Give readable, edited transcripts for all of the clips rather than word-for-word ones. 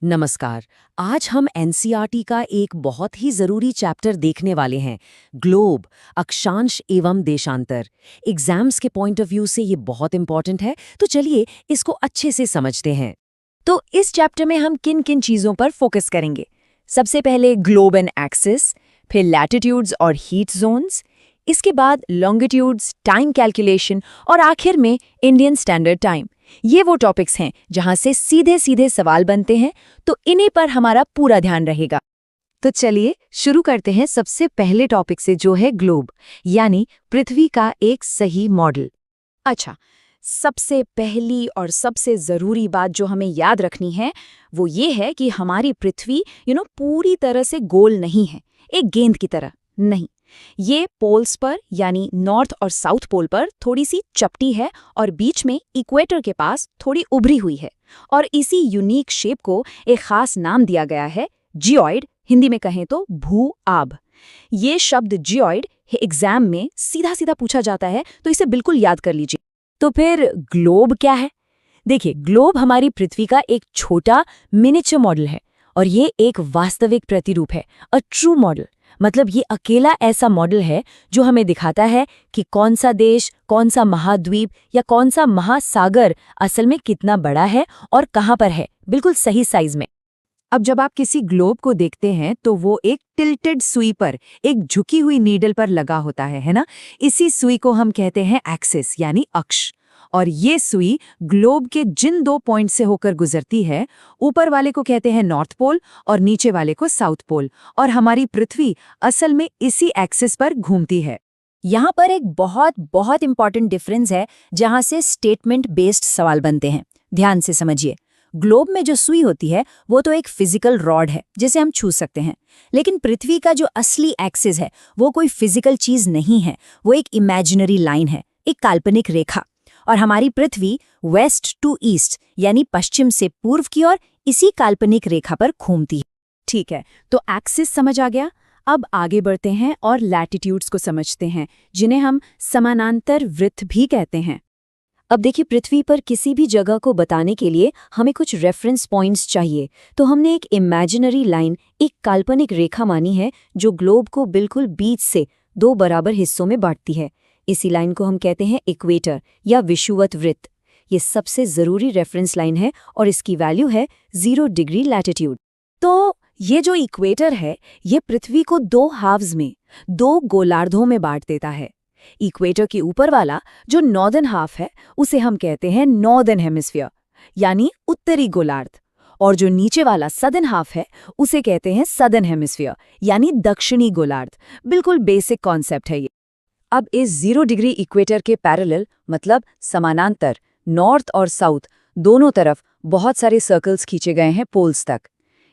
नमस्कार। आज हम एनसीईआरटी का एक बहुत ही जरूरी चैप्टर देखने वाले हैं, ग्लोब, अक्षांश एवं देशांतर। एग्जाम्स के पॉइंट ऑफ व्यू से ये बहुत इंपॉर्टेंट है, तो चलिए इसको अच्छे से समझते हैं। तो इस चैप्टर में हम किन किन चीज़ों पर फोकस करेंगे? सबसे पहले ग्लोब एंड एक्सिस, फिर लैटिट्यूड्स और हीट जोन्स, इसके बाद लॉन्गिट्यूड्स, टाइम कैलकुलेशन और आखिर में इंडियन स्टैंडर्ड टाइम। ये वो टॉपिक्स हैं जहां से सीधे सीधे सवाल बनते हैं, तो इन्हीं पर हमारा पूरा ध्यान रहेगा। तो चलिए शुरू करते हैं सबसे पहले टॉपिक से, जो है ग्लोब, यानी पृथ्वी का एक सही मॉडल। अच्छा, सबसे पहली और सबसे ज़रूरी बात जो हमें याद रखनी है वो ये है कि हमारी पृथ्वी पूरी तरह से गोल नहीं है, एक गेंद की तरह नहीं। ये पोल्स पर यानी नॉर्थ और साउथ पोल पर थोड़ी सी चपटी है और बीच में इक्वेटर के पास थोड़ी उभरी हुई है, और इसी यूनिक शेप को एक खास नाम दिया गया है, जियोइड, हिंदी में कहें तो भू आब। ये शब्द जियोइड एग्जाम में सीधा सीधा पूछा जाता है, तो इसे बिल्कुल याद कर लीजिए। तो फिर ग्लोब क्या है? देखिए, ग्लोब हमारी पृथ्वी का एक छोटा मिनिएचर मॉडल है, और ये एक वास्तविक प्रतिरूप है, अ ट्रू मॉडल। मतलब ये अकेला ऐसा मॉडल है जो हमें दिखाता है कि कौन सा देश, कौन सा महाद्वीप या कौन सा महासागर असल में कितना बड़ा है और कहाँ पर है, बिल्कुल सही साइज में। अब जब आप किसी ग्लोब को देखते हैं तो वो एक टिल्टेड सुई पर, एक झुकी हुई नीडल पर लगा होता है ना? इसी सुई को हम कहते हैं एक्सिस यानी अक्ष। और ये सुई ग्लोब के जिन 2 पॉइंट से होकर गुजरती है, ऊपर वाले को कहते हैं नॉर्थ पोल और नीचे वाले को साउथ पोल, और हमारी पृथ्वी असल में इसी एक्सिस पर घूमती है। यहाँ पर एक बहुत बहुत इंपॉर्टेंट डिफरेंस है जहाँ से स्टेटमेंट बेस्ड सवाल बनते हैं। ध्यान से समझिए। ग्लोब में जो सुई होती है वो तो एक फिजिकल रॉड है जिसे हम छू सकते हैं, लेकिन पृथ्वी का जो असली एक्सिस है वो कोई फिजिकल चीज नहीं है, वो एक इमेजिनरी लाइन है, एक काल्पनिक रेखा। और हमारी पृथ्वी वेस्ट टू ईस्ट यानी पश्चिम से पूर्व की ओर इसी काल्पनिक रेखा पर घूमती है। ठीक है, तो एक्सिस समझ आ गया। अब आगे बढ़ते हैं और लैटिट्यूड्स को समझते हैं, जिन्हें हम समानांतर वृत्त भी कहते हैं। अब देखिए, पृथ्वी पर किसी भी जगह को बताने के लिए हमें कुछ रेफरेंस पॉइंट्स चाहिए, तो हमने एक इमेजिनरी लाइन, एक काल्पनिक रेखा मानी है जो ग्लोब को बिल्कुल बीच से 2 बराबर हिस्सों में बांटती है। इसी लाइन को हम कहते हैं इक्वेटर या विषुवत वृत्त। ये सबसे ज़रूरी रेफरेंस लाइन है और इसकी वैल्यू है 0 डिग्री लैटिट्यूड। तो ये जो इक्वेटर है ये पृथ्वी को 2 हाफ्स में, 2 गोलार्धों में बांट देता है। इक्वेटर के ऊपर वाला जो नॉर्दर्न हाफ है उसे हम कहते हैं नॉर्दर्न हेमिस्फीयर यानी उत्तरी गोलार्ध, और जो नीचे वाला सदर्न हाफ है उसे कहते हैं सदर्न हेमिस्फीयर यानी दक्षिणी गोलार्ध। बिल्कुल बेसिक कॉन्सेप्ट है ये। अब इस 0 डिग्री इक्वेटर के पैरेलल, मतलब समानांतर, नॉर्थ और साउथ दोनों तरफ बहुत सारे सर्कल्स खींचे गए हैं पोल्स तक।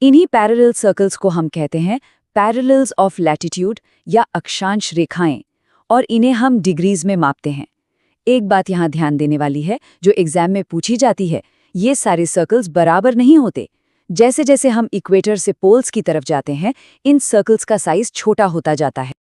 इन्हीं पैरेलल सर्कल्स को हम कहते हैं पैरेलल्स ऑफ लैटिट्यूड या अक्षांश रेखाएं, और इन्हें हम डिग्रीज में मापते हैं। एक बात यहाँ ध्यान देने वाली है जो एग्जाम में पूछी जाती है, ये सारे सर्कल्स बराबर नहीं होते। जैसे जैसे हम इक्वेटर से पोल्स की तरफ जाते हैं, इन सर्कल्स का साइज छोटा होता जाता है।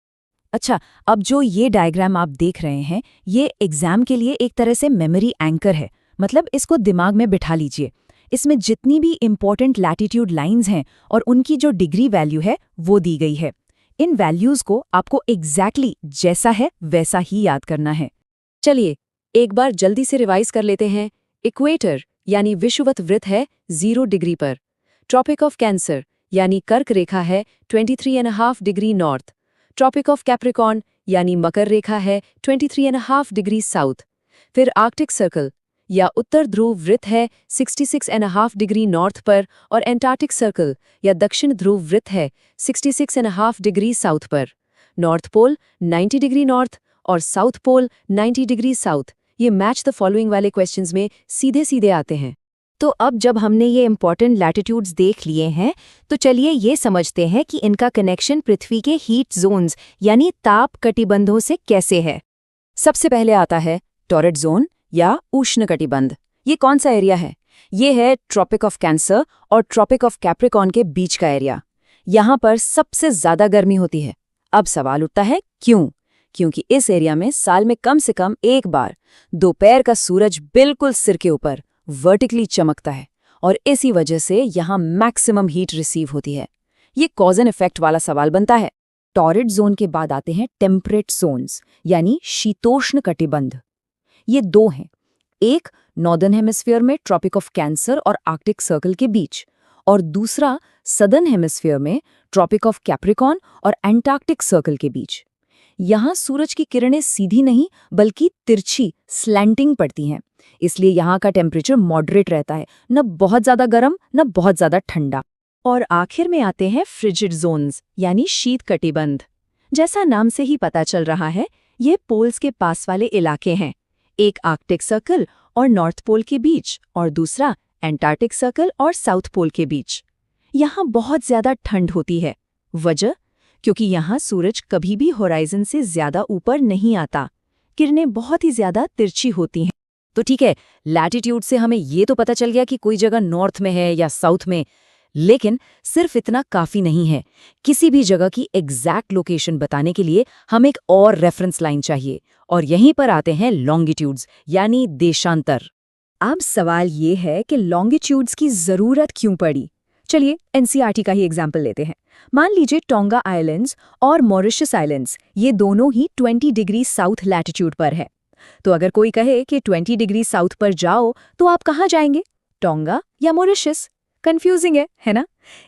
अच्छा, अब जो ये डायग्राम आप देख रहे हैं ये एग्जाम के लिए एक तरह से मेमोरी एंकर है, मतलब इसको दिमाग में बिठा लीजिए। इसमें जितनी भी इम्पोर्टेंट लैटिट्यूड लाइंस हैं और उनकी जो डिग्री वैल्यू है वो दी गई है। इन वैल्यूज को आपको एग्जैक्टली जैसा है वैसा ही याद करना है। चलिए एक बार जल्दी से रिवाइज कर लेते हैं। इक्वेटर यानी विषुवत वृत्त है 0 डिग्री पर। ट्रॉपिक ऑफ कैंसर यानी कर्क रेखा है 23.5 degree north. Tropic of Capricorn यानी मकर रेखा है 23.5 डिग्री साउथ। फिर आर्कटिक सर्कल या उत्तर ध्रुव वृत्त है 66.5 डिग्री नॉर्थ पर, और एंटार्क्टिक सर्कल या दक्षिण ध्रुव वृत्त है 66.5 डिग्री साउथ पर। नॉर्थ पोल 90 डिग्री नॉर्थ और साउथ पोल 90 डिग्री साउथ। ये मैच द फॉलोइंग वाले क्वेश्चंस में सीधे सीधे आते हैं। तो अब जब हमने ये इंपॉर्टेंट लैटिट्यूड्स देख लिए हैं, तो चलिए ये समझते हैं कि इनका कनेक्शन पृथ्वी के हीट जोन्स यानी ताप कटिबंधों से कैसे है। सबसे पहले आता है टॉरड जोन या उष्ण कटिबंध। ये कौन सा एरिया है? ये है ट्रॉपिक ऑफ कैंसर और ट्रॉपिक ऑफ कैप्रिकॉर्न के बीच का एरिया। यहाँ पर सबसे ज्यादा गर्मी होती है। अब सवाल उठता है क्यों? क्योंकि इस एरिया में साल में कम से कम एक बार दोपहर का सूरज बिल्कुल सिर के ऊपर वर्टिकली चमकता है, और इसी वजह से यहाँ मैक्सिमम हीट रिसीव होती है। ये कॉज एंड इफेक्ट वाला सवाल बनता है। टॉरिड जोन के बाद आते हैं टेम्परेट जोन्स, यानी शीतोष्ण कटिबंध। ये दो हैं, एक नॉर्दर्न हेमिस्फीयर में ट्रॉपिक ऑफ कैंसर और आर्कटिक सर्कल के बीच, और दूसरा सदर्न हेमिस्फीयर में ट्रॉपिक ऑफ कैप्रिकॉर्न और एंटार्क्टिक सर्कल के बीच। यहाँ सूरज की किरणें सीधी नहीं बल्कि तिरछी स्लैंटिंग पड़ती हैं, इसलिए यहाँ का टेम्परेचर मॉडरेट रहता है, न बहुत ज्यादा गर्म न बहुत ज्यादा ठंडा। और आखिर में आते हैं फ्रिजिड जोन्स, यानी शीत कटिबंध। जैसा नाम से ही पता चल रहा है, ये पोल्स के पास वाले इलाके हैं, एक आर्कटिक सर्कल और नॉर्थ पोल के बीच और दूसरा एंटार्क्टिक सर्कल और साउथ पोल के बीच। यहाँ बहुत ज्यादा ठंड होती है। वजह? क्योंकि यहाँ सूरज कभी भी होराइजन से ज्यादा ऊपर नहीं आता, किरणें बहुत ही ज्यादा तिरछी होती हैं। तो ठीक है, लैटिट्यूड से हमें ये तो पता चल गया कि कोई जगह नॉर्थ में है या साउथ में, लेकिन सिर्फ इतना काफी नहीं है। किसी भी जगह की एग्जैक्ट लोकेशन बताने के लिए हमें एक और रेफरेंस लाइन चाहिए, और यहीं पर आते हैं लॉन्गिट्यूड्स, यानी देशांतर। अब सवाल ये है कि लॉन्गिट्यूड्स की जरूरत क्यों पड़ी। चलिए एनसीईआरटी का ही एग्जाम्पल लेते हैं। मान लीजिए टोंगा आइलैंड्स और मॉरिशस आइलैंड्स, ये दोनों ही 20 डिग्री साउथ लैटिट्यूड पर है। तो अगर कोई कहे कि 20 डिग्री साउथ पर जाओ, तो आप कहाँ जाएंगे, टोंगा या मॉरिशस? कंफ्यूजिंग है ना?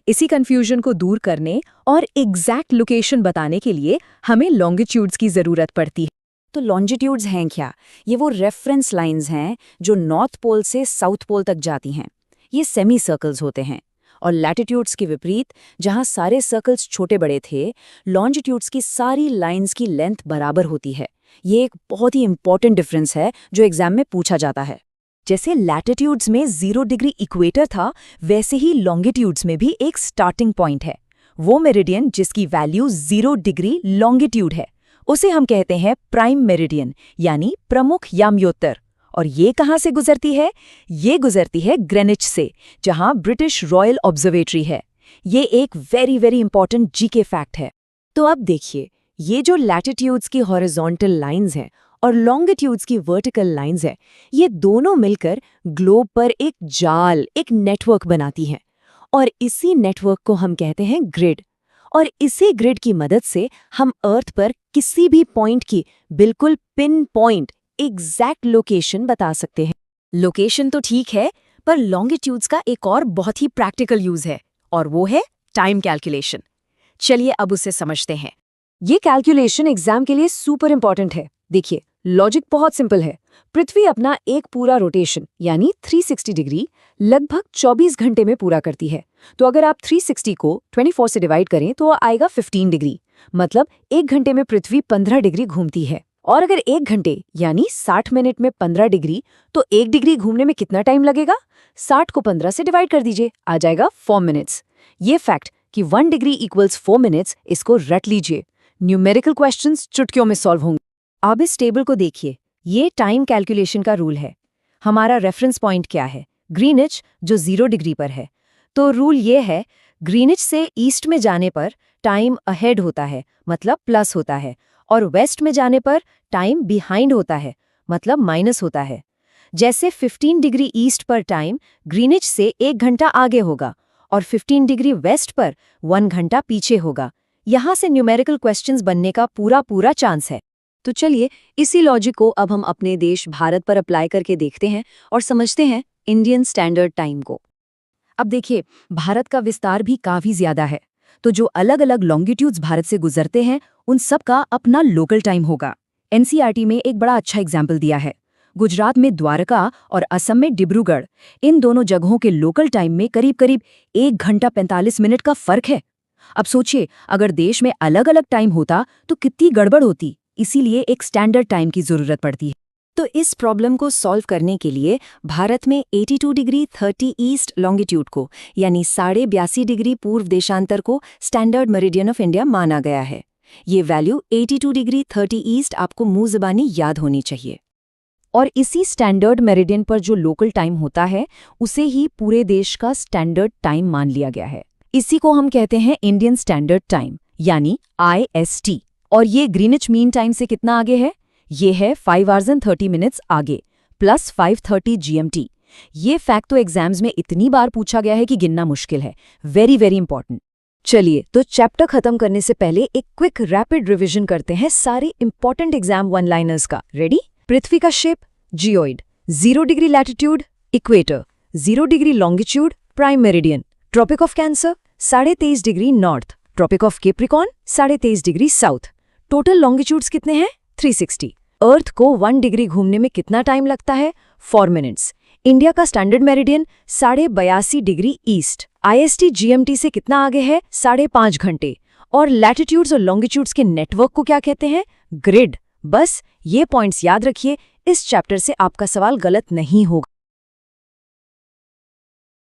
इसी कंफ्यूजन को दूर करने और एग्जैक्ट लोकेशन बताने के लिए हमें लॉन्गिट्यूड्स की जरूरत पड़ती है। तो लॉन्जिट्यूड्स हैं क्या? ये वो रेफरेंस लाइंस हैं जो नॉर्थ पोल से साउथ पोल तक जाती हैं। ये सेमी सर्कल्स होते हैं। और लैटिट्यूड्स के विपरीत, जहां सारे सर्कल्स छोटे बड़े थे, लॉन्जिट्यूड्स की सारी लाइंस की लेंथ बराबर होती है। ये एक बहुत ही इंपॉर्टेंट डिफरेंस है जो एग्जाम में पूछा जाता है। जैसे लैटिट्यूड्स में 0 डिग्री इक्वेटर था, वैसे ही लॉन्गिट्यूड्स में भी एक स्टार्टिंग पॉइंट है। वो मेरिडियन जिसकी वैल्यू 0 डिग्री लॉन्गिट्यूड है, उसे हम कहते हैं प्राइम मेरिडियन, यानी प्रमुख याम्योत्तर। और ये कहाँ से गुजरती है? ये गुजरती है ग्रेनिच से, जहाँ ब्रिटिश रॉयल ऑब्जर्वेटरी है। ये एक very very important GK fact है। तो अब देखिए, ये जो लैटिट्यूड्स की हॉरिजॉन्टल लाइंस हैं और लॉन्गिट्यूड्स की वर्टिकल लाइंस हैं, ये दोनों मिलकर ग्लोब पर एक जाल, एक नेटवर्क बनाती हैं। और इसी नेटवर्क को हम कहते हैं ग्रिड। और इसी ग्रिड की मदद से हम अर्थ पर किसी भी पॉइंट की बिल्कुल पिन पॉइंट एग्जैक्ट लोकेशन बता सकते हैं। लोकेशन तो ठीक है, पर लॉन्गिट्यूड्स का एक और बहुत ही प्रैक्टिकल यूज है, और वो है टाइम कैलकुलेशन। चलिए अब उसे समझते हैं। ये कैलकुलेशन एग्जाम के लिए सुपर इंपॉर्टेंट है। देखिए, लॉजिक बहुत सिंपल है। पृथ्वी अपना एक पूरा रोटेशन यानी 360 डिग्री लगभग 24 घंटे में पूरा करती है। तो अगर आप 360 को 24 से डिवाइड करें तो आएगा 15 डिग्री। मतलब 1 घंटे में पृथ्वी 15 डिग्री घूमती है। और अगर 1 घंटे यानी 60 मिनट में 15 डिग्री, तो 1 डिग्री घूमने में कितना टाइम लगेगा? 60 को 15 से डिवाइड कर दीजिए, आ जाएगा 4 मिनट्स। ये फैक्ट कि 1 डिग्री इक्वल्स 4 मिनट्स, इसको रट लीजिए। न्यूमेरिकल क्वेश्चंस चुटकियों में सॉल्व होंगे। अब इस टेबल को देखिए, ये टाइम कैलकुलेशन का रूल है। हमारा रेफरेंस पॉइंट क्या है? ग्रीनिच, जो 0 डिग्री पर है। तो रूल ये है, ग्रीनिच से ईस्ट में जाने पर टाइम अहेड होता है, मतलब प्लस होता है, और वेस्ट में जाने पर टाइम बिहाइंड होता है, मतलब माइनस होता है। जैसे 15 डिग्री ईस्ट पर टाइम ग्रीनिच से 1 घंटा आगे होगा और 15 डिग्री वेस्ट पर 1 घंटा पीछे होगा। यहाँ से न्यूमेरिकल क्वेश्चंस बनने का पूरा चांस है। तो चलिए इसी लॉजिक को अब हम अपने देश भारत पर अप्लाई करके देखते हैं और समझते हैं इंडियन स्टैंडर्ड टाइम को। अब देखिए, भारत का विस्तार भी काफी ज्यादा है, तो जो अलग अलग लॉन्गिट्यूड्स भारत से गुजरते हैं उन सब का अपना लोकल टाइम होगा। एनसीईआरटी में एक बड़ा अच्छा एग्जाम्पल दिया है। गुजरात में द्वारका और असम में डिब्रूगढ़, इन दोनों जगहों के लोकल टाइम में करीब करीब 1 घंटा 45 मिनट का फर्क है। अब सोचिए, अगर देश में अलग अलग टाइम होता तो कितनी गड़बड़ होती। इसीलिए एक स्टैंडर्ड टाइम की जरूरत पड़ती है। तो इस प्रॉब्लम को सॉल्व करने के लिए भारत में 82 डिग्री 30 ईस्ट लॉन्गिट्यूड को, यानी 82.5 डिग्री पूर्व देशांतर को स्टैंडर्ड मेरिडियन ऑफ इंडिया माना गया है। ये वैल्यू 82 डिग्री 30 ईस्ट आपको मुंह ज़बानी याद होनी चाहिए। और इसी स्टैंडर्ड मेरिडियन पर जो लोकल टाइम होता है, उसे ही पूरे देश का स्टैंडर्ड टाइम मान लिया गया है। इसी को हम कहते हैं इंडियन स्टैंडर्ड टाइम, यानी IST। और ये ग्रीनिच मीन टाइम से कितना आगे है? ये है 5 hours and 30 minutes आगे, प्लस 5:30 GMT। ये फैक्ट तो एग्जाम्स में इतनी बार पूछा गया है कि गिनना मुश्किल है। Very very important. चलिए तो चैप्टर खत्म करने से पहले एक क्विक रैपिड रिवीजन करते हैं सारे इंपॉर्टेंट एग्जाम वन लाइनर्स का। रेडी? पृथ्वी का shape geoid, 0 degree latitude equator, 0 degree longitude prime meridian, tropic of cancer 23.5 degree north, tropic of Capricorn 23.5 degree south. Total longitudes कितने हैं? 360। अर्थ को 1 डिग्री घूमने में कितना टाइम लगता है? 4 मिनट्स। इंडिया का standard meridian 82.5 degree east. IST GMT से कितना आगे है? 5.5 घंटे। और लैटिट्यूड्स और लॉन्गिट्यूड्स के नेटवर्क को क्या कहते हैं? ग्रिड। बस ये पॉइंट्स याद रखिए, इस चैप्टर से आपका सवाल गलत नहीं होगा।